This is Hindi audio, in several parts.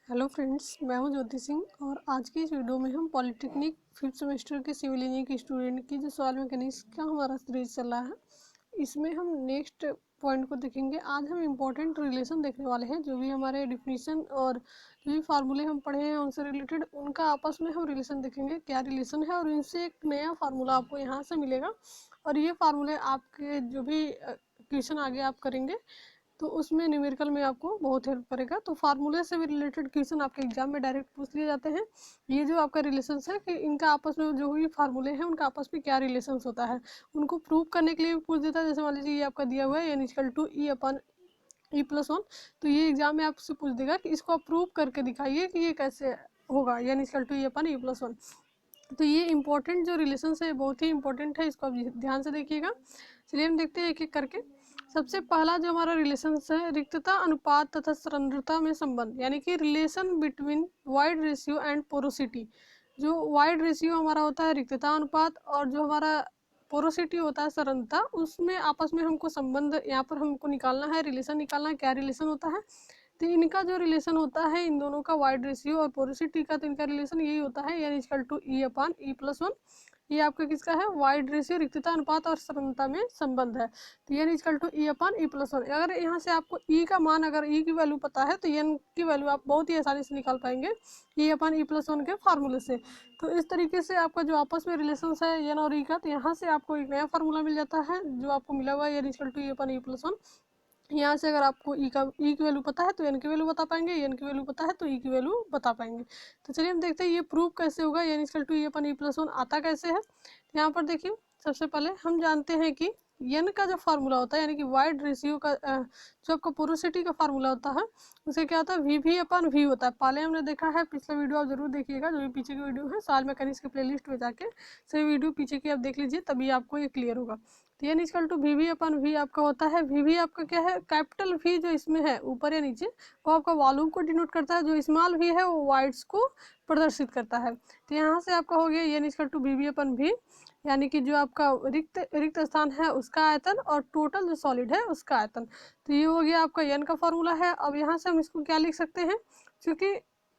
हेलो फ्रेंड्स, मैं हूं ज्योति सिंह और आज की इस वीडियो में हम पॉलिटेक्निक फिफ्थ सेमेस्टर के सिविल इंजीनियरिंग के स्टूडेंट की जो सॉइल मैकेनिक्स का हमारा सीरीज चल रहा है इसमें हम नेक्स्ट पॉइंट को देखेंगे। आज हम इम्पोर्टेंट रिलेशन देखने वाले हैं। जो भी हमारे डिफिनीशन और जो भी फार्मूले हम पढ़े हैं उनसे रिलेटेड उनका आपस में हम रिलेशन देखेंगे, क्या रिलेशन है, और इनसे एक नया फार्मूला आपको यहाँ से मिलेगा। और ये फार्मूले आपके जो भी क्वेश्चन आगे आप करेंगे तो उसमें न्यूमेरिकल में आपको बहुत हेल्प करेगा। तो फार्मूले से भी रिलेटेड क्वेश्चन आपके एग्जाम में डायरेक्ट पूछ लिए जाते हैं। ये जो आपका रिलेशन है कि इनका आपस में जो भी फार्मूले हैं उनका आपस में क्या रिलेशन होता है उनको प्रूव करने के लिए भी पूछ देता है। जैसे मान लीजिए ये आपका दिया हुआ है n=2 E/E+1, तो ये एग्जाम में आपसे पूछ देगा कि इसको आप प्रूव करके दिखाइए कि ये कैसे होगा n=2 E/E+1। तो ये इंपॉर्टेंट जो रिलेशन है बहुत ही इंपॉर्टेंट है, इसको आप ध्यान से देखिएगा। चलिए हम देखते हैं एक एक करके। सबसे पहला जो हमारा रिलेशन है, रिक्तता अनुपात तथा सांद्रता में संबंध, यानी कि relation between void ratio and porosity. जो वाइड रेशियो हमारा होता है रिक्तता अनुपात, और जो हमारा पोरोसिटी होता है सांद्रता, उसमें आपस में हमको संबंध यहाँ पर हमको निकालना है, रिलेशन निकालना है, क्या रिलेशन होता है। तो इनका जो रिलेशन होता है इन दोनों का वाइड रेशियो और पोरोसिटी का, तो इनका रिलेशन यही होता है n=2 E/E+1। ये आपका किसका है, वाइड रेशियो, रिक्तता अनुपात और सांद्रता में संबंध है। तो n=2 E/E+1। अगर यहाँ से आपको ई का मान, अगर ई की वैल्यू पता है तो n की वैल्यू आप बहुत ही आसानी से निकाल पाएंगे E/E+1 के फार्मूले से। तो इस तरीके से आपका जो आपस में रिलेशन है n और ई का, तो यहाँ से आपको एक नया फार्मूला मिल जाता है जो आपको मिला हुआ है n=2 E/E+1। यहाँ से अगर आपको ई की वैल्यू पता है तो एन की वैल्यू बता पाएंगे, एन की वैल्यू पता है तो ई की वैल्यू बता पाएंगे। तो चलिए हम देखते हैं ये प्रूव कैसे होगा, n=2 E/E+1 आता कैसे है। यहाँ पर देखिए, सबसे पहले हम जानते हैं कि n का जो फार्मूला होता है, यानी कि वाइड रेशियो का जो आपका पोरोसिटी का फार्मूला होता है, उसे क्या होता है, V/V होता है। पहले हमने देखा है, पिछला वीडियो आप जरूर देखिएगा, जो भी पीछे की वीडियो है सॉइल मैकेनिक्स के प्लेलिस्ट में जाके सभी वीडियो पीछे की आप देख लीजिए, तभी आपको ये क्लियर होगा। तो n=2 V/V आपका होता है। V आपका क्या है, कैपिटल V जो इसमें है ऊपर या नीचे, वो आपका वॉल्यूम को डिनोट करता है। जो स्मॉल v है वो वाइड्स को प्रदर्शित करता है। तो यहाँ से आपका हो गया n=2 V/V, यानी कि जो आपका रिक्त स्थान है उसका आयतन और टोटल जो सॉलिड है उसका आयतन। तो ये हो गया आपका n का फॉर्मूला है। अब यहाँ से हम इसको क्या लिख सकते हैं, क्योंकि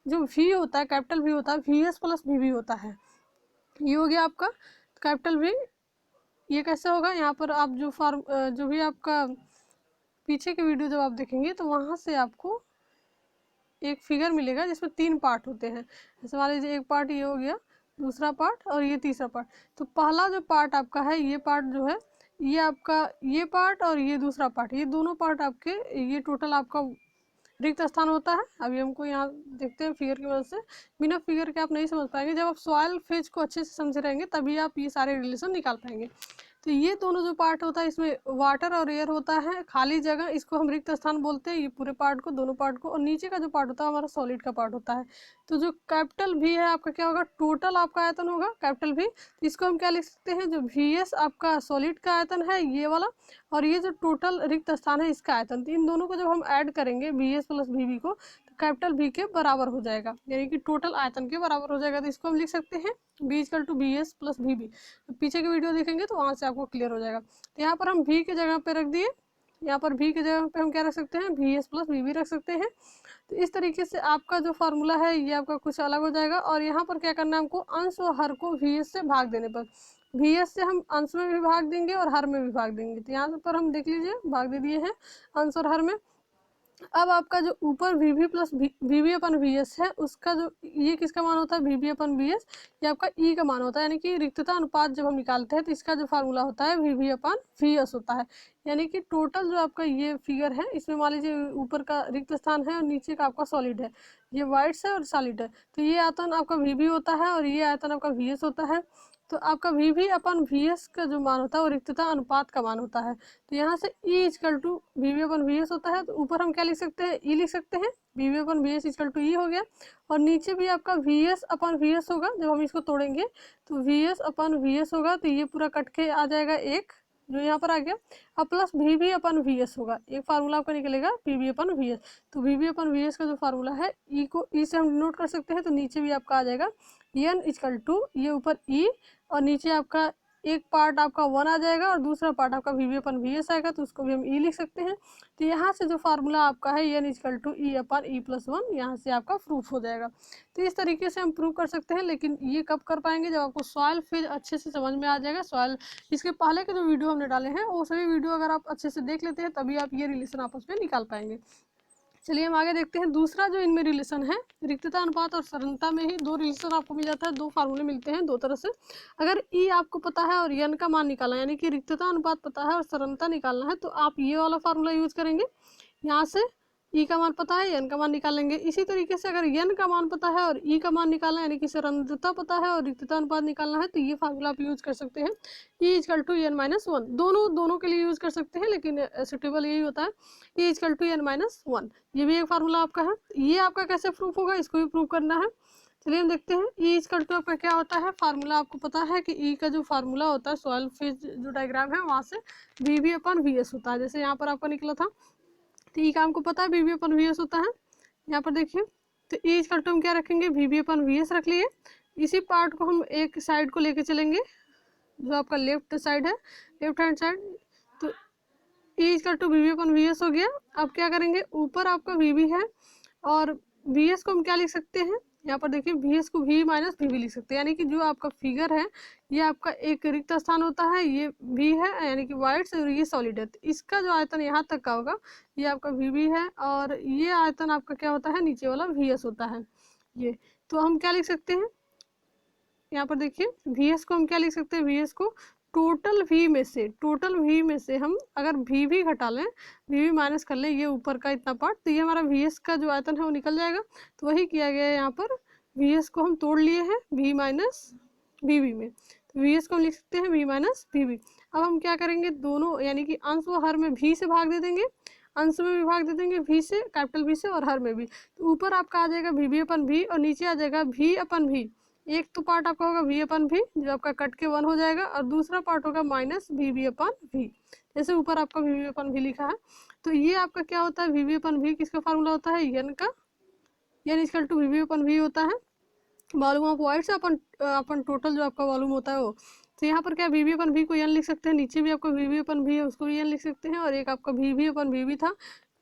जो V होता है, कैपिटल V होता है, VS + VB होता है। ये हो गया आपका कैपिटल V। ये कैसे होगा, यहाँ पर आप जो भी आपका पीछे की वीडियो जब आप देखेंगे तो वहाँ से आपको एक फिगर मिलेगा जिसमें 3 पार्ट होते हैं। जैसे मान लीजिए एक पार्ट ये हो गया, दूसरा पार्ट और ये तीसरा पार्ट। तो पहला जो पार्ट आपका है, ये पार्ट जो है, ये आपका ये पार्ट और ये दूसरा पार्ट, ये दोनों पार्ट आपके, ये टोटल आपका रिक्त स्थान होता है। अभी हमको यहाँ देखते हैं फिगर की मदद से, बिना फिगर के आप नहीं समझ पाएंगे। जब आप सॉइल फेज को अच्छे से समझे रहेंगे तभी आप ये सारे रिलेशन निकाल पाएंगे। तो ये दोनों जो पार्ट होता है, इसमें वाटर और एयर होता है, खाली जगह, इसको हम रिक्त स्थान बोलते हैं। ये पूरे पार्ट को, दोनों पार्ट को, और नीचे का जो पार्ट होता है हमारा सॉलिड का पार्ट होता है। तो जो कैपिटल V है आपका क्या होगा, टोटल आपका आयतन होगा कैपिटल V। तो इसको हम क्या लिख सकते हैं, जो VS आपका सॉलिड का आयतन है ये वाला, और ये जो टोटल रिक्त स्थान है इसका आयतन, तो इन दोनों को जब हम ऐड करेंगे VS + VB को, तो कैपिटल V के बराबर हो जाएगा, यानी कि टोटल आयतन के बराबर हो जाएगा। तो इसको हम लिख सकते हैं B=VS + VB। तो पीछे की वीडियो देखेंगे तो वहाँ से आपको क्लियर हो जाएगा। तो यहाँ पर हम V की जगह पे रख दिए, यहाँ पर V की जगह पे हम क्या रख सकते हैं, VS + VB रख सकते हैं। तो इस तरीके से आपका जो फार्मूला है ये आपका कुछ अलग हो जाएगा। और यहाँ पर क्या करना है हमको, अंश और हर को VS से भाग देने पर, VS से हम अंश में भी भाग देंगे और हर में भी भाग देंगे। तो यहाँ पर हम देख लीजिए भाग दे दिए हैं अंश और हर में। अब आपका जो ऊपर VB + VB/VS है, उसका जो ये किसका मान होता है, VB/VS, ये आपका ई का मान होता है। यानी कि रिक्तता अनुपात जब हम निकालते हैं तो इसका जो फार्मूला होता है VB/VS होता है। यानी कि टोटल जो आपका ये फिगर है, इसमें मान लीजिए ऊपर का रिक्त स्थान है और नीचे का आपका सॉलिड है, ये वाइट्स है और सॉलिड है। तो ये आयतन आपका VB होता है और ये आयतन आपका VS होता है। तो आपका VB/VS का जो मान होता है वो रिक्तता अनुपात का मान होता है। तो यहाँ से E=VB/VS होता है। तो ऊपर हम क्या लिख सकते हैं, E लिख सकते हैं, VB/VS E हो गया। और नीचे भी आपका VS/VS होगा, जब हम इसको तोड़ेंगे तो VS/VS होगा। तो ये पूरा कट के आ जाएगा एक, जो यहाँ पर आ गया। अब प्लस VB/VS होगा, एक फार्मूला आपका निकलेगा VB/VS। तो VB/VS का जो फार्मूला है, ई से हम नोट कर सकते हैं। तो नीचे भी आपका आ जाएगा n=, ये ऊपर E और नीचे आपका एक पार्ट आपका 1 आ जाएगा और दूसरा पार्ट आपका VV/VS आएगा, तो उसको भी हम E लिख सकते हैं। तो यहाँ से जो फार्मूला आपका है n = E/E+1 यहाँ से आपका प्रूफ हो जाएगा। तो इस तरीके से हम प्रूव कर सकते हैं, लेकिन ये कब कर पाएंगे, जब आपको सॉइल फिर अच्छे से समझ में आ जाएगा। सॉइल इसके पहले के जो वीडियो हमने डाले हैं वो सभी वीडियो अगर आप अच्छे से देख लेते हैं तभी आप ये रिलेशन आपस में निकाल पाएंगे। चलिए हम आगे देखते हैं। दूसरा जो इनमें रिलेशन है, रिक्तता अनुपात और सरलता में ही दो रिलेशन आपको मिल जाता है, दो फार्मूले मिलते हैं दो तरह से। अगर ई आपको पता है और n का मान निकालना, यानी कि रिक्तता अनुपात पता है और सरलता निकालना है, तो आप ये वाला फार्मूला यूज करेंगे। यहाँ से ई का मान पता है, n का मान निकाल लेंगे। इसी तरीके से अगर n का मान पता है और ई का मान निकालना है, यानी कि सरलता पता है और रिक्तता अनुपात निकालना है, तो ये फार्मूला आप यूज कर सकते हैं, E = n-1। दोनों के लिए यूज कर सकते हैं, लेकिन सुटेबल यही होता है E = n-1। ये भी एक फार्मूला आपका है। ये आपका कैसे प्रूफ होगा, इसको भी प्रूव करना है। चलिए हम देखते हैं। E = आपका क्या होता है, फार्मूला आपको पता है कि E का जो फार्मूला होता है सॉइल फेज जो डायग्राम है वहाँ से VV/VS होता है। जैसे यहाँ पर आपका निकला था, तो ई का हमको पता है VV/VS होता है। यहाँ पर देखिए, तो E = हम क्या रखेंगे, VV/VS रख लिए। इसी पार्ट को हम एक साइड को लेके चलेंगे, जो आपका लेफ्ट साइड है, लेफ्ट हैंड साइड। तो E = VV/VS हो गया। अब क्या करेंगे, ऊपर आपका VV है और VS को हम क्या लिख सकते हैं, यहाँ पर देखिए VS को V-VV लिख सकते हैं, यानी कि जो आपका फिगर है ये आपका एक रिक्त स्थान होता है, ये V है यानी कि वाइट और ये सॉलिड है। तो इसका जो आयतन यहाँ तक का होगा ये आपका VV है और ये आयतन आपका क्या होता है, नीचे वाला VS होता है ये। तो हम क्या लिख सकते हैं, यहाँ पर देखिए VS को हम क्या लिख सकते हैं, VS को टोटल V में से हम अगर VV घटा लें, VV माइनस कर लें ये ऊपर का इतना पार्ट, तो ये हमारा VS का जो आयतन है वो निकल जाएगा। तो वही किया गया है, यहाँ पर VS को हम तोड़ लिए हैं V-VV में, तो VS को हम लिख सकते हैं V-VV। अब हम क्या करेंगे, दोनों यानी कि अंश व हर में V से भाग दे देंगे, अंश में भी भाग दे देंगे V से, कैपिटल V से, और हर में भी। तो ऊपर आपका आ जाएगा VV/V और नीचे आ जाएगा V/V। एक तो पार्ट आपका होगा V/V जो आपका कट के 1 हो जाएगा और दूसरा पार्ट होगा -VV/V। जैसे ऊपर आपका VV/V लिखा है, तो ये आपका क्या होता है, VV/V किसका फार्मूला होता है, n का। n = VV/V होता है वॉल्यूम ऑफ वाइट से अपन टोटल जो आपका वॉल्यूम होता है वो। तो यहाँ पर क्या VV/V को n लिख सकते हैं, नीचे भी आपका VV/V है उसको भी n लिख सकते हैं, और एक आपका VV/V था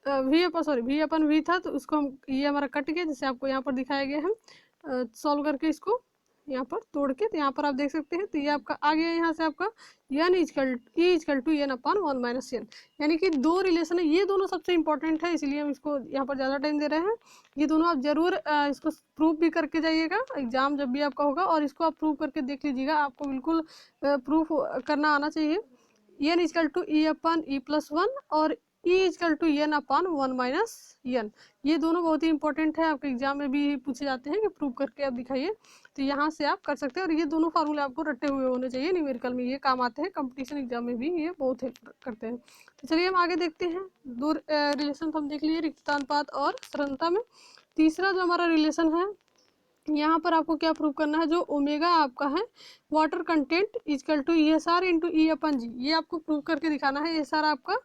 V/V था, तो उसको हम, ये हमारा कट गया जैसे आपको यहाँ पर दिखाया गया है सॉल्व करके इसको यहाँ पर तोड़ के। तो यहाँ पर आप देख सकते हैं, तो ये आपका आ गया यहाँ से आपका n = n/1 - n, यानी कि दो रिलेशन है, ये दोनों सबसे इंपॉर्टेंट है, इसलिए हम इसको यहाँ पर ज़्यादा टाइम दे रहे हैं। ये दोनों आप जरूर इसको प्रूव भी करके जाइएगा एग्जाम जब भी आपका होगा, और इसको आप प्रूव करके देख लीजिएगा, आपको बिल्कुल प्रूफ करना आना चाहिए। n = E/E+1 और E = n/1 - n, ये दोनों बहुत ही इंपॉर्टेंट है, आपके एग्जाम में भी पूछे जाते हैं कि प्रूव करके आप दिखाइए। तो यहाँ से आप कर सकते हैं, और ये दोनों फार्मूले आपको रटे हुए होने चाहिए, न्यूमेरिकल में ये काम आते हैं, कंपटीशन एग्जाम में भी ये बहुत हेल्प करते हैं। तो चलिए हम आगे देखते हैं। दो रिलेशन हम देख लिए, रिक्तता अनुपात और सरलता में। तीसरा जो हमारा रिलेशन है, यहाँ पर आपको क्या प्रूव करना है, जो ओमेगा आपका है वाटर कंटेंट = ESR × E/G, ये आपको प्रूव करके दिखाना है। ESR आपका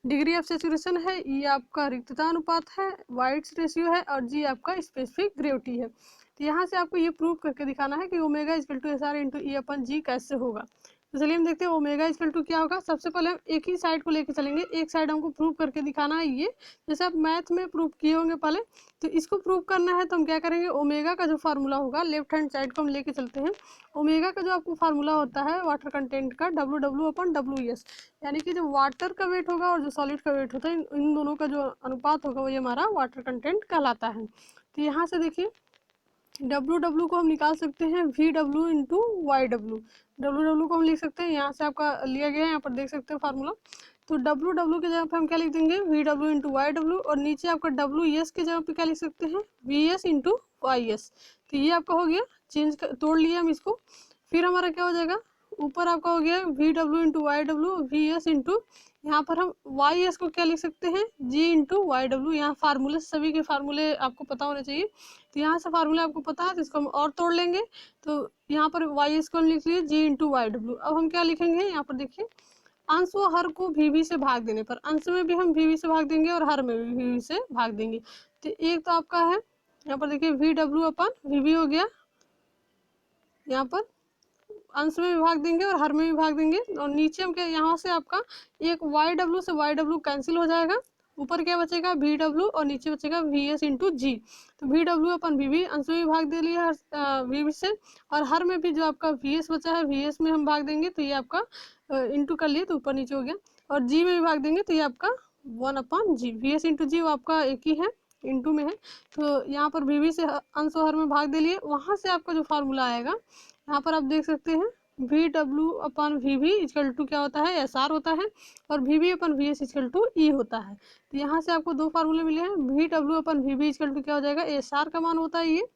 डिग्री ऑफ सेचुरेशन है, E आपका रिक्तता अनुपात है, वाइट्स रेशियो है, और G आपका स्पेसिफिक ग्रेविटी है। तो यहाँ से आपको ये प्रूव करके दिखाना है कि ओमेगा = ESR × E/G कैसे होगा। तो चलिए हम देखते हैं ओमेगा = क्या होगा। सबसे पहले हम एक ही साइड को लेके चलेंगे, एक साइड हमको प्रूव करके दिखाना है ये, जैसे आप मैथ में प्रूव किए होंगे पहले। तो इसको प्रूव करना है तो हम क्या करेंगे, ओमेगा का जो फार्मूला होगा लेफ्ट हैंड साइड को हम लेके चलते हैं। ओमेगा का जो आपको फार्मूला होता है वाटर कंटेंट का, WW/WS, यानी कि जो वाटर का वेट होगा और जो सॉलिड का वेट होता है, इन दोनों का जो अनुपात होगा वो ये हमारा वाटर कंटेंट कहलाता है। तो यहाँ से देखिए WW को हम निकाल सकते हैं VW × YW। WW को हम लिख सकते हैं, यहाँ से आपका लिया गया है, यहाँ पर देख सकते हैं फार्मूला। तो WW की जगह पे हम क्या लिख देंगे, VW × YW, और नीचे आपका WS की जगह पे क्या लिख सकते हैं, VS × YS। तो ये आपका हो गया, तोड़ लिया हम इसको। फिर हमारा क्या हो जाएगा, ऊपर आपका हो गया VW × YW, VS × यहाँ पर हम YS को क्या लिख सकते हैं, G × YW। यहाँ फार्मूले, सभी के फार्मूले आपको पता होने चाहिए। तो यहाँ से फार्मूला आपको पता है, तो इसको हम और तोड़ लेंगे। तो यहाँ पर YS को हम लिख लिए G × YW। अब हम क्या लिखेंगे, यहाँ पर देखिए अंश व हर को VV से भाग देने पर, अंश में भी हम VV से भाग देंगे और हर में भी VV से भाग देंगे। तो एक तो आपका है यहाँ पर देखिए VW/VV हो गया, यहाँ पर अंश में विभाग देंगे और हर में विभाग देंगे। और नीचे हम क्या, यहाँ से आपका एक वाई डब्ल्यू से वाई डब्ल्यू कैंसिल हो जाएगा, ऊपर क्या बचेगा वी डब्ल्यू और नीचे बचेगा वी एस इंटू जी। तो V W upon V V अंश में विभाग दे लिया वी से, और हर में भी जो आपका वी एस बचा है वी एस में हम भाग देंगे, तो ये आपका इंटू कर लिए तो ऊपर नीचे हो गया, और जी में विभाग देंगे तो ये आपका 1/g, वी एस इंटू जी आपका एक ही है, इंटू में है। तो यहाँ पर वी से अंश और हर में भाग दे लिए। वहाँ से आपका जो फार्मूला आएगा यहाँ पर आप देख सकते हैं, V W upon V V is equal to क्या होता है, एस आर होता है, और V V upon V S is equal to E होता है। तो यहाँ से आपको दो फार्मूले मिले हैं, V W upon V V is equal to क्या हो जाएगा, एस आर का मान होता है ये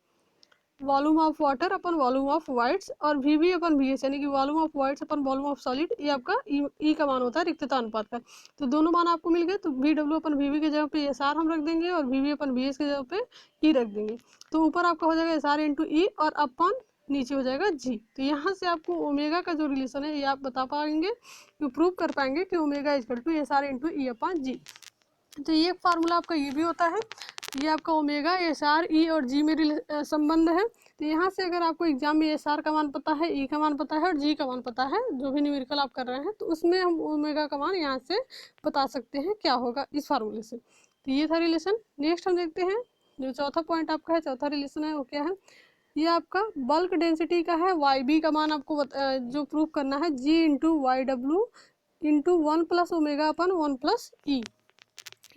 volume of water upon volume of voids, और V V upon V S यानी कि volume of voids upon volume of solid, ये आपका ई का मान होता है रिक्तता अनुपात का। तो दोनों मान आपको मिल गए। तो V W upon V V के जगह पे एस आर हम रख देंगे और V V upon V S के जगह पे ई रख देंगे। तो ऊपर आपका हो जाएगा एस आर इंटू ई और अपन नीचे हो जाएगा जी। तो यहाँ से आपको ओमेगा का जो रिलेशन है ये आप बता पाएंगे, प्रूव कर पाएंगे कि omega is equal to S R into E upon G. तो ये फार्मूला आपका ये भी होता है, ये आपका ओमेगा एस आर ई और जी में संबंध है। तो यहाँ से अगर आपको एग्जाम में एस आर का मान पता है, ई का मान पता है और जी का मान पता है, जो भी न्यूमेरिकल आप कर रहे हैं, तो उसमें हम ओमेगा का मान यहाँ से बता सकते हैं क्या होगा इस फार्मूले से। तो ये था रिलेशन। नेक्स्ट हम देखते हैं जो चौथा पॉइंट आपका है, चौथा रिलेशन है वो क्या है, ये आपका बल्क डेंसिटी का है। वाई बी का मान आपको जो प्रूव करना है, G into Y W into 1 plus omega upon 1 plus E,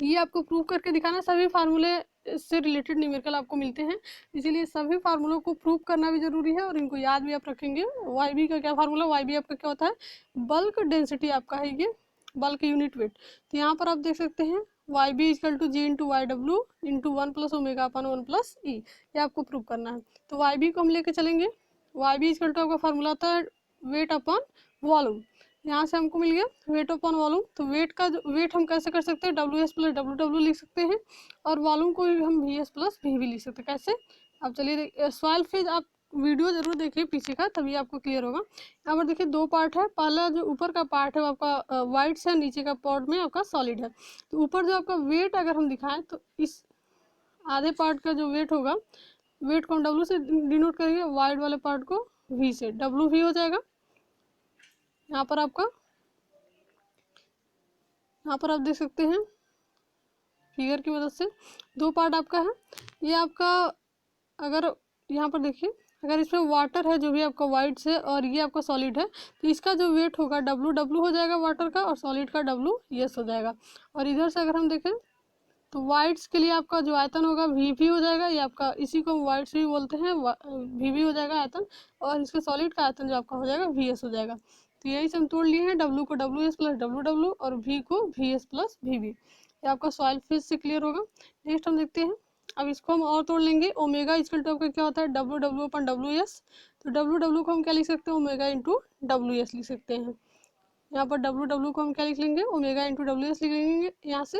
ये आपको प्रूव करके दिखाना। सभी फार्मूले से रिलेटेड न्यूमेरिकल आपको मिलते हैं, इसीलिए सभी फार्मूलों को प्रूव करना भी जरूरी है और इनको याद भी आप रखेंगे। वाई बी का क्या फार्मूला, वाई बी आपका क्या होता है, बल्क डेंसिटी आपका है ये, बल्क यूनिट वेट। तो यहाँ पर आप देख सकते हैं Y B is equal to G into Y W into 1 plus omega upon 1 plus E, ये आपको प्रूव करना है। तो वाई बी को हम लेके चलेंगे, वाई बी इजकल टू आपका फार्मूला होता है वेट अपन वॉल्यूम। यहाँ से हमको मिल गया वेट अपॉन वॉल्यूम। तो वेट का वेट हम कैसे कर सकते हैं, W S plus W W लिख सकते हैं, और वॉल्यूम को भी हम V S plus V V लिख सकते हैं। कैसे, अब चलिए सॉइल फेज आप वीडियो जरूर देखिए पीछे का, तभी आपको क्लियर होगा। यहाँ पर देखिए दो पार्ट है, पहला जो ऊपर का पार्ट है वो आपका वाइट्स है, नीचे का पार्ट में आपका सॉलिड है। तो ऊपर जो आपका वेट अगर हम दिखाएं तो इस आधे पार्ट का जो वेट होगा, वेट को हम डब्ल्यू से डिनोट करेंगे, वाइड वाले पार्ट को वी से, डब्ल्यू वी हो जाएगा। यहाँ पर आपका, यहाँ पर आप देख सकते हैं फिगर की मदद से दो पार्ट आपका है। ये आपका अगर यहाँ पर देखिए, अगर इसमें वाटर है जो भी आपका वाइट से, और ये आपका सॉलिड है, तो इसका जो वेट होगा डब्ल्यू डब्ल्यू हो जाएगा वाटर का, और सॉलिड का डब्ल्यू यस हो जाएगा। और इधर से अगर हम देखें तो वाइट्स के लिए आपका जो आयतन होगा वी भी हो जाएगा, ये आपका इसी को हम वाइट्स भी बोलते हैं, वी भी हो जाएगा आयतन, और इसके सॉलिड का आयतन जो आपका हो जाएगा वी एस हो जाएगा। तो यही से हम तोड़ लिए हैं, डब्ल्यू को W S plus W W और वी को V S plus V V. ये आपका सॉइल फेज से क्लियर होगा। नेक्स्ट हम देखते हैं, अब इसको हम और तोड़ लेंगे। ओमेगा इजकल टू आपका क्या होता है, डब्ल्यू डब्ल्यू अपन डब्ल्यू एस। तो डब्ल्यू डब्ल्यू को हम क्या लिख सकते हैं, ओमेगा इंटू डब्ल्यू एस लिख सकते हैं। यहाँ पर डब्ल्यू डब्ल्यू को हम क्या लिख लेंगे, ओमेगा इंटू डब्ल्यू एस लिख लेंगे यहाँ से,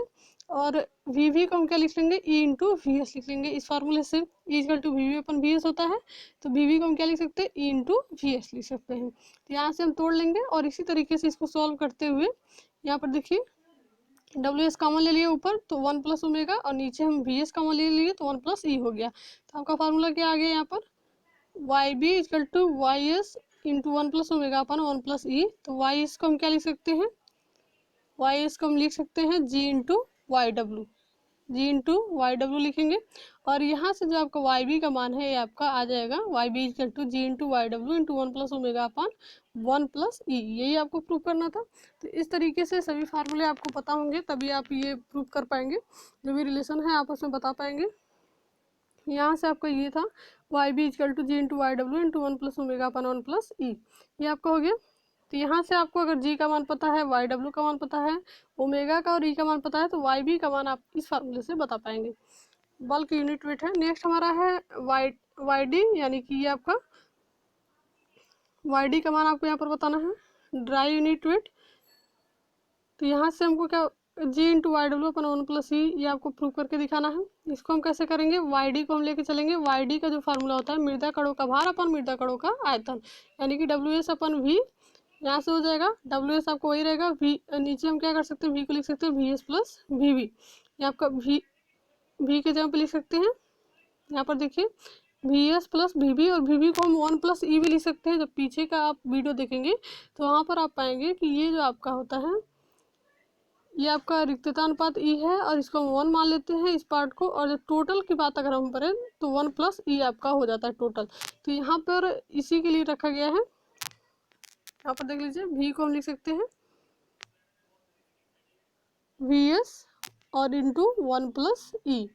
और वी वी को हम क्या लिख लेंगे, ई इंटू वी एस लिख लेंगे इस फार्मूले से। E is equal to V V upon V S होता है, तो वी वी को हम क्या लिख सकते हैं, ई इंटू वी एस लिख सकते हैं। तो यहाँ से हम तोड़ लेंगे और इसी तरीके से इसको सॉल्व करते हुए यहाँ पर देखिए डब्ल्यू एस कॉमन ले लिए ऊपर, तो 1 प्लस ओमेगा, और नीचे हम वी एस कॉमन ले लिए तो 1 प्लस ई हो गया। तो आपका फार्मूला क्या आ गया यहाँ पर, Y B is equal to Y S into 1 plus omega upon 1 plus E. तो वाई एस को हम क्या लिख सकते हैं, वाई एस को हम लिख सकते हैं जी इंटू वाई डब्ल्यू, जी इंटू वाई डब्ल्यू लिखेंगे। और यहाँ से जो आपका वाई बी का मान है ये आपका आ जाएगा Y B is equal to G into Y W into 1 plus omega upon 1 plus E, यही आपको प्रूव करना था। तो इस तरीके से सभी फार्मूले आपको पता होंगे, तभी आप ये प्रूव कर पाएंगे, जो भी रिलेशन है आपस में बता पाएंगे। यहाँ से आपका ये था Y B is equal to G into Y W into 1 plus omega upon 1 plus E, ये आपका हो गया। तो यहाँ से आपको अगर जी का मान पता है, वाई डब्ल्यू का मान पता है, ओमेगा का और ई का मान पता है, तो वाई बी का मान आप इस फार्मूले से बता पाएंगे। बल्क यूनिट वेट है। नेक्स्ट हमारा है वाई डी, यानी कि ये आपका वाई डी का मान आपको यहाँ पर बताना है, ड्राई यूनिट वेट। तो यहाँ से हमको क्या, जी इंटू वाई डब्ल्यू अपन 1 प्लस ई, ये आपको प्रूव करके दिखाना है। इसको हम कैसे करेंगे, वाई डी को हम लेके चलेंगे। वाई डी का जो फार्मूला होता है मृदा कणों का भार अपन मृदा कणों का आयतन, यानी कि डब्ल्यू एस अपन वी, यहाँ से हो जाएगा डब्ल्यू एस आपको वही रहेगा, वी नीचे हम क्या कर सकते हैं, वी को लिख सकते हैं V S plus V V, ये आपका वी के जगह पे लिख सकते हैं। यहाँ पर देखिए V S plus V B, और वी बी को हम 1 प्लस ई भी लिख सकते हैं। जब पीछे का आप वीडियो देखेंगे तो वहाँ पर आप पाएंगे कि ये जो आपका होता है ये आपका रिक्तता अनुपात ई है, और इसको हम 1 मान लेते हैं इस पार्ट को। और जब टोटल की बात अगर हम करें तो 1 प्लस ई आपका हो जाता है टोटल। तो यहाँ पर इसी के लिए रखा गया है। यहाँ पर देख लीजिए, वी को हम लिख सकते हैं वी एस और इंटू 1 प्लस ई,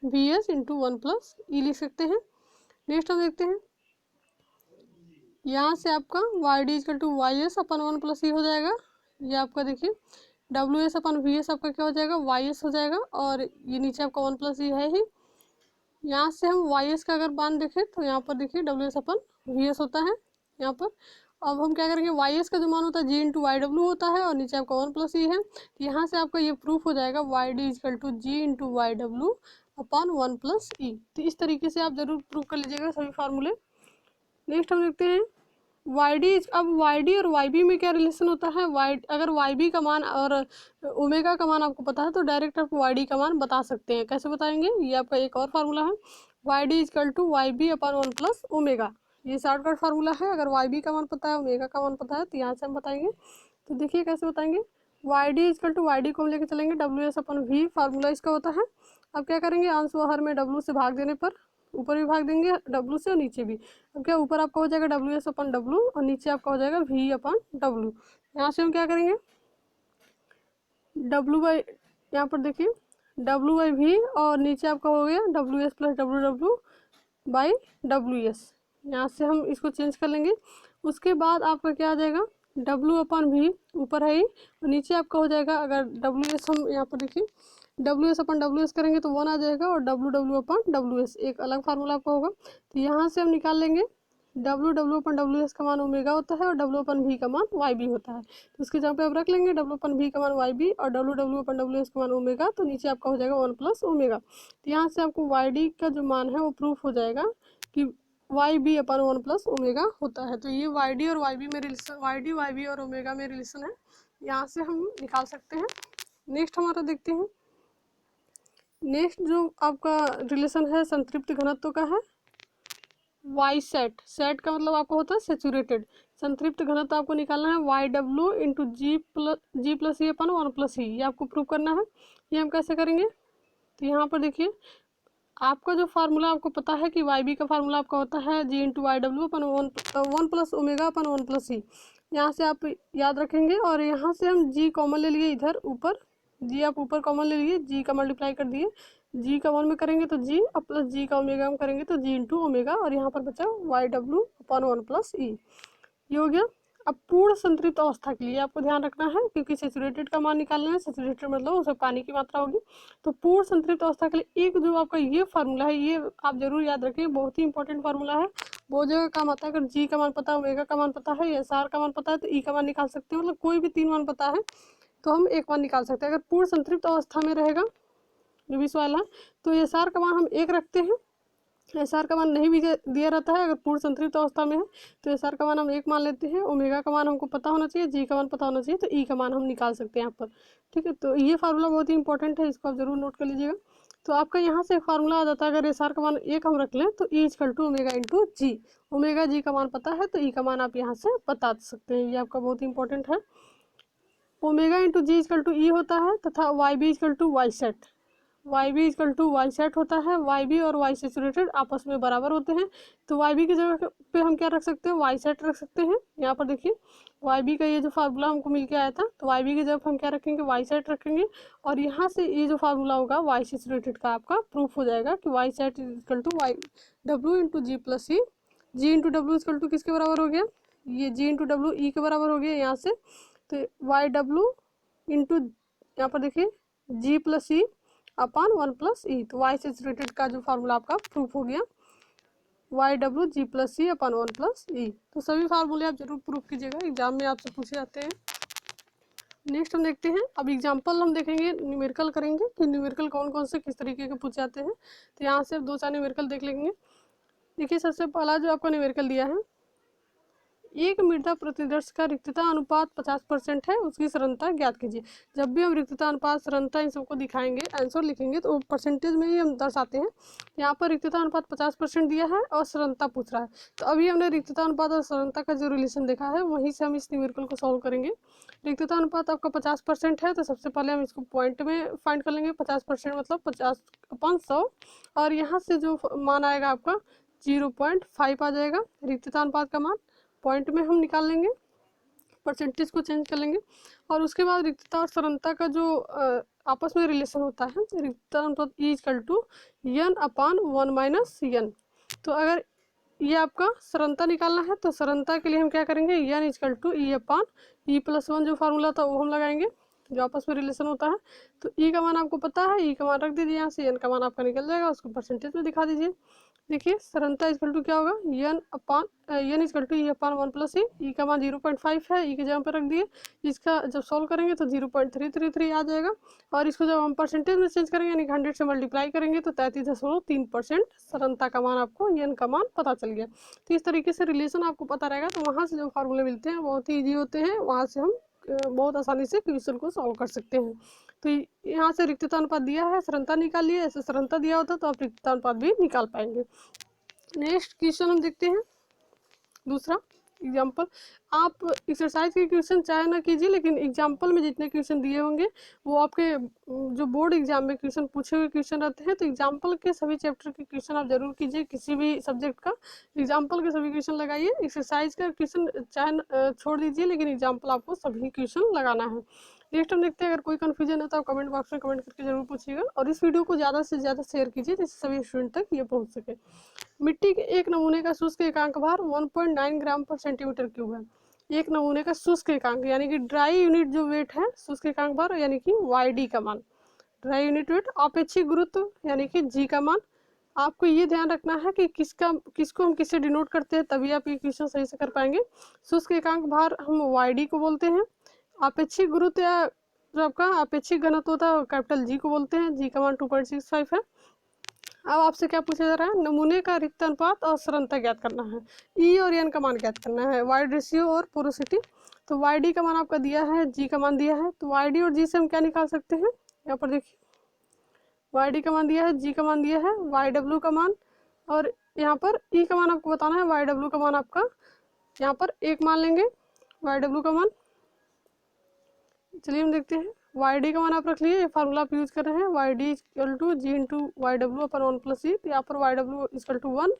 वी एस इंटू 1 प्लस ई लिख सकते हैं। नेक्स्ट हम देखते हैं, यहाँ से आपका Y D is equal to Y S upon 1 plus E हो जाएगा। ये आपका देखिए W S upon V S आपका क्या हो जाएगा, वाई एस हो जाएगा, और ये नीचे आपका 1 प्लस ई है ही। यहाँ से हम वाई एस का अगर मान देखें तो यहाँ पर देखिए W S upon V S होता है यहाँ पर। अब हम क्या करेंगे, वाई एस का जो मान होता है जी इंटू वाई डब्ल्यू होता है, और नीचे आपका 1 प्लस ई है। तो यहाँ से आपका ये प्रूफ हो जाएगा Y D is equal to G into Y W upon 1 plus E. तो इस तरीके से आप जरूर प्रूफ कर लीजिएगा सभी फार्मूले। नेक्स्ट हम देखते हैं वाई डी। अब वाई डी और वाई बी में क्या रिलेशन होता है, अगर वाई बी का मान और ओमेगा का मान आपको पता है तो डायरेक्ट आप वाई डी का मान बता सकते हैं। कैसे बताएंगे, ये आपका एक और फार्मूला है, Y D is equal to Y B upon 1 plus omega. ये शॉर्टकट फार्मूला है। अगर वाई बी का मान पता है, ओमेगा का मान पता है, तो यहाँ से हम बताएंगे। तो देखिए कैसे बताएंगे, Y D is equal to Y D को हम लेकर चलेंगे W S upon V, formula इसका होता है। अब क्या करेंगे, अंश व हर में डब्ल्यू से भाग देने पर ऊपर भी भाग देंगे डब्ल्यू से और नीचे भी। अब क्या ऊपर आपका हो जाएगा डब्ल्यू एस अपन डब्ल्यू, और नीचे आपका हो जाएगा वी अपन डब्ल्यू। यहाँ से हम क्या करेंगे, डब्ल्यू बाई, यहाँ पर देखिए डब्ल्यू बाई वी, और नीचे आपका हो गया W S plus W W by W S. यहाँ से हम इसको चेंज कर लेंगे। उसके बाद आपका क्या आ जाएगा, डब्ल्यू अपन वी ऊपर है ही, और नीचे आपका हो जाएगा, अगर डब्ल्यू एस हम यहाँ पर देखिए डब्ल्यू एस अपन डब्ल्यू एस करेंगे तो 1 आ जाएगा, और डब्ल्यू डब्ल्यू अपन डब्ल्यू एस एक अलग फार्मूला आपका होगा। तो यहाँ से हम निकाल लेंगे डब्ल्यू डब्ल्यू अपन डब्ल्यू एस का मान ओमेगा होता है, और डब्ल्यू अपन वी का मान वाई बी होता है। तो उसके जगह पे आप रख लेंगे डब्ल्यू अपन वी का मान वाई बी और डब्ल्यू डब्ल्यू अपन डब्ल्यू एस का मान ओमेगा। तो नीचे आपका हो जाएगा 1 प्लस ओमेगा। तो यहाँ से आपको वाई डी का जो मान है वो प्रूफ हो जाएगा कि Y B upon 1 plus omega होता है। तो ये वाई डी और वाई बी में relation, Y D Y B और ओमेगा में रिलेशन है, यहाँ से हम निकाल सकते हैं। नेक्स्ट हमारा देखते हैं, नेक्स्ट जो आपका रिलेशन है संतृप्त घनत्व का है, वाई सेट। सेट का मतलब आपको होता है सेचुरेटेड। संतृप्त घनत्व आपको निकालना है Y W into G plus ई अपन 1 प्लस ई, ये आपको प्रूव करना है। ये हम कैसे करेंगे, तो यहाँ पर देखिए आपका जो फार्मूला आपको पता है कि वाई बी का फार्मूला आपका होता है जी इंटू वाई डब्ल्यू अपन 1 प्लस ओमेगा अपन 1 प्लस ई। यहाँ से आप याद रखेंगे, और यहाँ से हम जी कॉमन ले लिए इधर ऊपर, जी आप ऊपर कॉमन ले लिए, जी का मल्टीप्लाई कर दिए, जी का 1 में करेंगे तो जी, अब प्लस जी का ओमेगा हम करेंगे तो जी इंटू ओमेगा, और यहाँ पर बचा वाई डब्ल्यू अपन 1 प्लस ई। ये हो गया। अब पूर्ण संतृप्त अवस्था के लिए आपको ध्यान रखना है, क्योंकि सेचुरेटेड का मान निकालना है, सेचुरेटेड मतलब उसमें पानी की मात्रा होगी। तो पूर्ण संतृप्त अवस्था के लिए एक जो आपका ये फार्मूला है, ये आप जरूर याद रखिए, बहुत ही इंपॉर्टेंट फार्मूला है। बहुत जगह काम आता है, अगर जी का मान पता है, ओमेगा का मान पता है, एस आर का मान पता है, तो ई का मान निकाल सकते हैं। मतलब कोई भी 3 मान पता है तो हम एक मान निकाल सकते हैं। अगर पूर्ण संतृप्त अवस्था में रहेगा जो भी सवाल है, तो एस आर का मान हम 1 रखते हैं। एस आर का मान नहीं भी दिया रहता है, अगर पूर्ण संतृप्त अवस्था में है तो एस आर का मान हम 1 मान लेते हैं। ओमेगा का मान हमको पता होना चाहिए, जी का मान पता होना चाहिए, तो ई का मान हम निकाल सकते हैं यहाँ पर। ठीक है, तो ये फार्मूला बहुत ही इंपॉर्टेंट है, इसको आप जरूर नोट कर लीजिएगा। तो आपका यहाँ से एक फार्मूला आ जाता है, अगर एस आर का मान 1 हम रख लें तो E is equal to omega into G. Omega G का मान पता है तो ई का मान आप यहाँ से बता सकते हैं, ये आपका बहुत ही इंपॉर्टेंट है। Omega into G is equal to E होता है, तथा Y B is equal to Y sat. Y B is equal to Y sat होता है। वाई बी और वाई सेचुरेटेड आपस में बराबर होते हैं, तो वाई बी की जगह पे हम क्या रख सकते हैं, वाई सेट रख सकते हैं। यहाँ पर देखिए वाई बी का ये जो फार्मूला हमको मिल के आया था, तो वाई बी की जगह हम क्या रखेंगे, वाई सेट रखेंगे, और यहाँ से ये जो फार्मूला होगा वाई सेचुरेटेड का आपका प्रूफ हो जाएगा कि Y sat equal to Y W into G plus E. G into W equal to किसके बराबर हो गया, ये जी इंटू डब्ल्यू ई के बराबर हो गया यहाँ से। तो वाई डब्ल्यू इंटू यहाँ पर देखिए जी प्लस ई अपॉन 1 प्लस ई। तो वाई सेचुरेटेड का जो फार्मूला आपका प्रूफ हो गया, वाई डब्ल्यू जी प्लस सी अपॉन 1 प्लस ई। तो सभी फार्मूले आप जरूर प्रूफ कीजिएगा, एग्जाम में आपसे पूछे जाते हैं। नेक्स्ट हम देखते हैं, अब एग्जाम्पल हम देखेंगे, न्यूमेरिकल करेंगे कि न्यूमेरिकल कौन कौन से किस तरीके के पूछे जाते हैं। तो यहाँ से 2-4 न्यूमेरिकल देख लेंगे। देखिए सबसे पहला जो आपको न्यूमेरिकल दिया है, एक मृदा प्रतिदर्श का रिक्तता अनुपात 50% है, उसकी सरलता ज्ञात कीजिए। जब भी हम रिक्तता अनुपात, सरलता इन सबको दिखाएंगे, आंसर लिखेंगे, तो परसेंटेज में ही हम दर्शाते हैं। यहाँ पर रिक्तता अनुपात 50% दिया है और सरलता पूछ रहा है, तो अभी हमने रिक्तता अनुपात और सरलता का जो रिलेशन देखा है वहीं से हम इस न्यूमेरिकल को सॉल्व करेंगे। रिक्तता अनुपात आपका 50% है, तो सबसे पहले हम इसको पॉइंट में फाइंड कर लेंगे। 50% मतलब 50/100, और यहाँ से जो मान आएगा आपका 0.5 आ जाएगा रिक्तता अनुपात का मान। पॉइंट में हम निकाल लेंगे, परसेंटेज को चेंज कर लेंगे, और उसके बाद रिक्तता और सरलता का जो आपस में रिलेशन होता है, रिक्तता अनुपात E=N/1 - तो अगर ये आपका सरलता निकालना है तो सरलता के लिए हम क्या करेंगे, N=E/E+1 जो फार्मूला था वो हम लगाएंगे, जो आपस में रिलेशन होता है। तो E का मान आपको पता है, E का मान रख दीजिए यहाँ से, N का मान आपका निकल जाएगा, उसको परसेंटेज में दिखा दीजिए। देखिए सरलता इक्वल टू क्या होगा, N/E/1 + E का मान 0.5 है, E के जगह पर रख दिए। इसका जब सॉल्व करेंगे तो 0.333 आ जाएगा, और इसको जब हम परसेंटेज में चेंज करेंगे यानी 100 से मल्टीप्लाई करेंगे तो 33.3% सरलता का मान आपको, N का मान पता चल गया। तो इस तरीके से रिलेशन आपको पता रहेगा, तो वहाँ से जो फार्मूले मिलते हैं बहुत ही ईजी होते हैं, वहाँ से हम बहुत आसानी से क्वेश्चन को सॉल्व कर सकते हैं। तो यहाँ से रिक्तता अनुपात दिया है, सरलता निकालिए, ऐसे सरलता दिया होता तो आप रिक्तता अनुपात भी निकाल पाएंगे। नेक्स्ट क्वेश्चन हम देखते हैं, दूसरा एग्जाम्पल। आप एक्सरसाइज के क्वेश्चन चाहे ना कीजिए, लेकिन एग्जाम्पल में जितने क्वेश्चन दिए होंगे वो आपके जो बोर्ड एग्जाम में क्वेश्चन पूछे हुए क्वेश्चन रहते हैं, तो एग्जाम्पल के सभी चैप्टर के क्वेश्चन आप जरूर कीजिए। किसी भी सब्जेक्ट का एग्जाम्पल के सभी क्वेश्चन लगाइए। एक्सरसाइज का क्वेश्चन चाहे छोड़ दीजिए, लेकिन एग्जाम्पल आपको सभी क्वेश्चन लगाना है। नेक्स्ट हम देखते हैं, अगर कोई कन्फ्यूजन है तो आप कमेंट बॉक्स में कमेंट करके जरूर पूछिएगा, और इस वीडियो को ज़्यादा से ज़्यादा शेयर कीजिए जिससे सभी स्टूडेंट तक ये पहुँच सके। मिट्टी के एक नमूने का शुष्क एकांक भार 1.9 ग्राम पर सेंटीमीटर क्यूब है। एक नमूने का शुष्क एकांक यानी कि ड्राई यूनिट जो वेट है, शुष्क एकांक भार यानी कि YD का मान, ड्राई यूनिट वेट। अपेक्षित गुरुत्व यानी कि G का मान। आपको ये ध्यान रखना है कि किसको हम किससे डिनोट करते हैं, तभी आप ये क्वेश्चन सही से कर पाएंगे। शुष्क एकांक भार हम YD को बोलते हैं। अपेक्षित गुरुत्व या जो आपका अपेक्षित घनत्व होता है कैपिटल G को बोलते हैं। G का मान 2.65 है। अब आपसे क्या पूछा जा रहा है, नमूने का रिक्त अनुपात और सरलता ज्ञात करना है, E और N का मान ज्ञात करना है, वाइड रेशियो और पोरोसिटी। तो YD का मान आपका दिया है, G का मान दिया है, तो YD और G से हम क्या निकाल सकते हैं, यहाँ पर देखिए YD का मान दिया है, G का मान दिया है, YW का मान, और यहाँ पर E का मान आपको बताना है। YW का मान आपका यहाँ पर 1 मान लेंगे, YW का मान। चलिए हम देखते हैं, YD का मान आप रख लिए, ये फार्मूला आप यूज कर रहे हैं, YD = G/YW/1 + E। यहाँ पर YW = 1,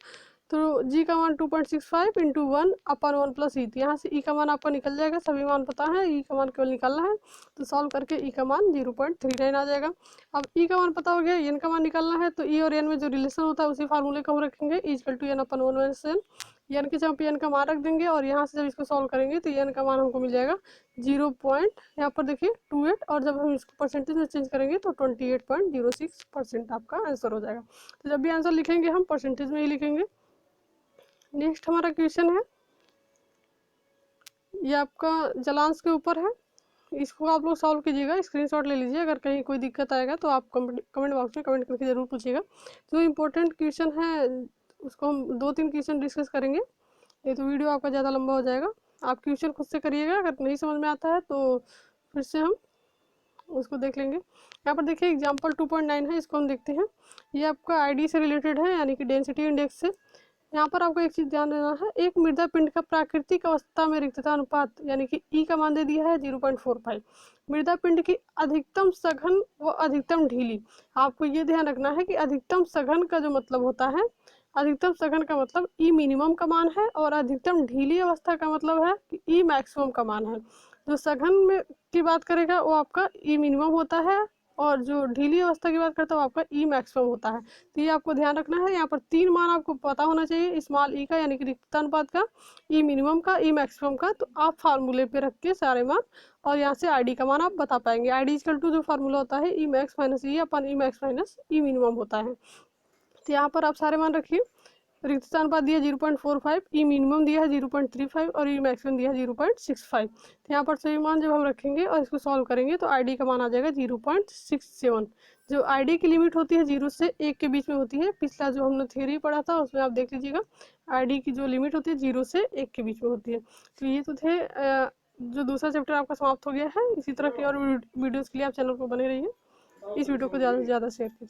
तो G का मान 2.65 × 1/1 + E। तो यहाँ से E का मान आपका निकल जाएगा, सभी मान पता है, E का मान केवल निकालना है, तो सॉल्व करके E का मान 0.39 आ जाएगा। अब E का मान पता हो गया, N का मान निकालना है, तो E और N में जो रिलेशन होता है उसी फार्मूले को हम रखेंगे, E = N/1 - N। N के जगह पे N का मान रख देंगे, और यहाँ से जब इसको सॉल्व करेंगे तो N का मान हमको मिल जाएगा 0. यहाँ पर देखिए 28, और जब हम इसको परसेंटेज में चेंज करेंगे तो 28.06% आपका आंसर हो जाएगा। तो जब भी आंसर लिखेंगे हम परसेंटेज में ही लिखेंगे। नेक्स्ट हमारा क्वेश्चन है, ये आपका जलांश के ऊपर है, इसको आप लोग सॉल्व कीजिएगा, स्क्रीनशॉट ले लीजिए। अगर कहीं कोई दिक्कत आएगा तो आप कमेंट बॉक्स में कमेंट करके जरूर पूछिएगा। जो इम्पोर्टेंट क्वेश्चन है उसको हम 2-3 क्वेश्चन डिस्कस करेंगे, ये तो वीडियो आपका ज़्यादा लंबा हो जाएगा। आप क्वेश्चन खुद से करिएगा, अगर नहीं समझ में आता है तो फिर से हम उसको देख लेंगे। यहाँ पर देखिए एग्जाम्पल 2.9 है, इसको हम देखते हैं। ये आपका ID से रिलेटेड है, यानी कि डेंसिटी इंडेक्स से। यहाँ पर आपको एक चीज़ ध्यान देना है, एक मृदा पिंड का प्राकृतिक अवस्था में रिक्तता अनुपात यानी कि E का मान दे दिया है 0.45। मृदा पिंड की अधिकतम सघन व अधिकतम ढीली। आपको ये ध्यान रखना है कि अधिकतम सघन का जो मतलब होता है, अधिकतम सघन का मतलब E मिनिमम का मान है, और अधिकतम ढीली अवस्था का मतलब है कि E मैक्सिमम का मान है। जो सघन में की बात करेगा वो आपका E मिनिमम होता है, और जो ढीली अवस्था की बात करता है वो आपका E मैक्सिमम होता है। तो ये आपको ध्यान रखना है। यहाँ पर 3 मान आपको पता होना चाहिए, स्मॉल E का यानी कि रिक्तता अनुपात का, E मिनिमम का, E मैक्सिमम का। तो आप फार्मूले पे रख के सारे मान, और यहाँ से ID का मान आप बता पाएंगे। ID = जो फार्मूला होता है E max - E/E max - E minimum होता है। तो यहाँ पर आप सारे मान रखिए। रिक्त स्थान अनुपात दिया 0.45, ई मिनिमम दिया है 0.35 और ई मैक्सिमम दिया है 0.65। तो यहाँ पर सही मान जब हम रखेंगे और इसको सॉल्व करेंगे तो आईडी का मान आ जाएगा 0.67। जो आईडी की लिमिट होती है 0 से 1 के बीच में होती है। पिछला जो हमने थ्योरी पढ़ा था उसमें आप देख लीजिएगा, आईडी की जो लिमिट होती है 0 से 1 के बीच में होती है। तो ये तो थे जो दूसरा चैप्टर आपका समाप्त हो गया है। इसी तरह की और वीडियोज़ के लिए आप चैनल को बने रहिए। इस वीडियो को ज़्यादा से ज़्यादा शेयर कीजिए।